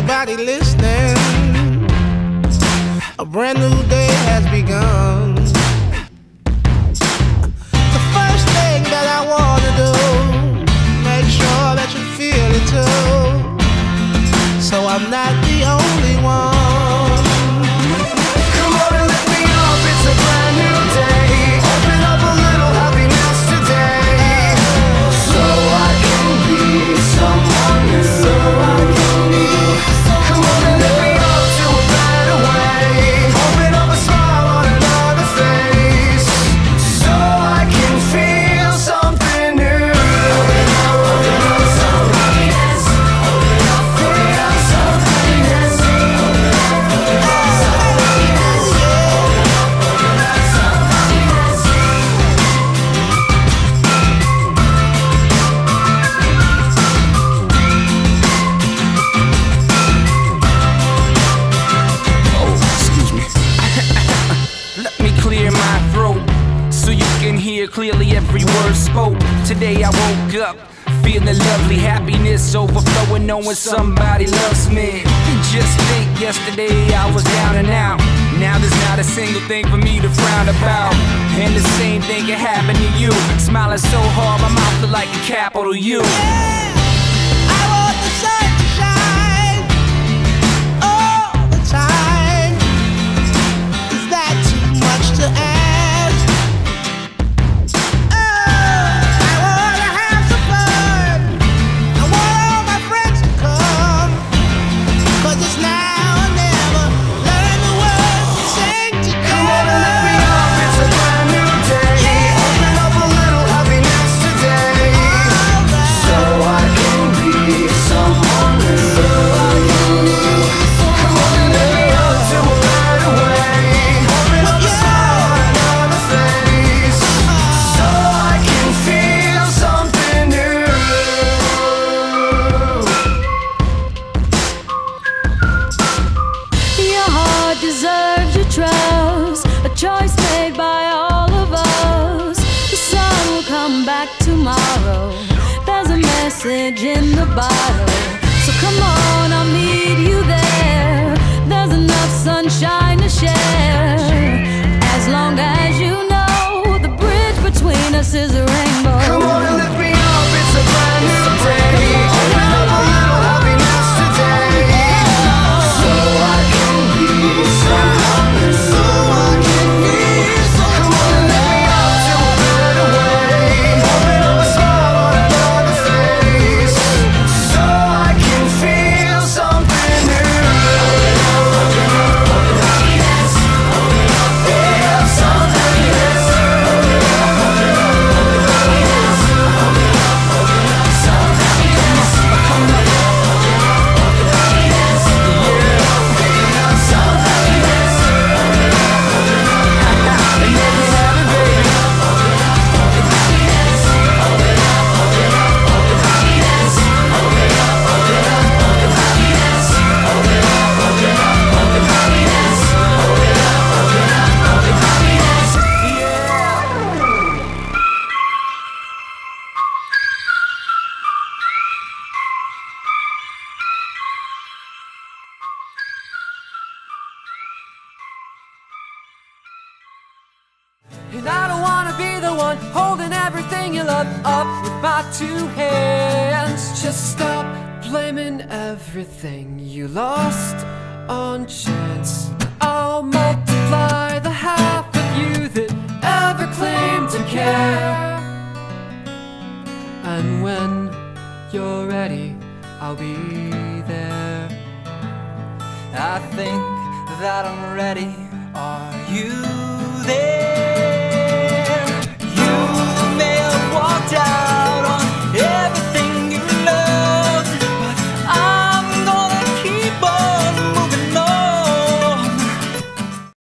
anybody listening, a brand new day has begun. The first thing that I want to do, make sure that you feel it too, so I'm not the only one. Come on and let me up, it's a brand new day. Open up a little happiness today, so I can be someone new. Come on and let me up to a better way. Open up a smile on another face, so I can feel something new. Open up some happiness. Open up some happiness. Clearly every word spoke. Today I woke up feeling lovely, happiness overflowing, knowing somebody loves me. Just think, yesterday I was down and out. Now there's not a single thing for me to frown about. And the same thing can happen to you. Smiling so hard, my mouth look like a capital U. I want the sun to shine all the time. Is that too much to ask? Deserves your trust, a choice made by all of us. The sun will come back tomorrow. There's a message in the bottle, so come on, I'll meet you there. There's enough sunshine to share, as long as you know the bridge between us is a rainbow. Come on and lift me up, it's a brand new day. Open up a little happiness today, so I can be someone new. So I can be someone. Come on and let me up to a better way. Open up a smile on another face, so I can feel something new. Open up happiness. Open up some happiness. Open up happiness. Open up some happiness. Come on. And I don't wanna be the one holding everything you love up with my two hands. Just stop blaming everything you lost on chance. I'll multiply the half of you that ever claimed to care. And when you're ready, I'll be there. I think that I'm ready. Are you there?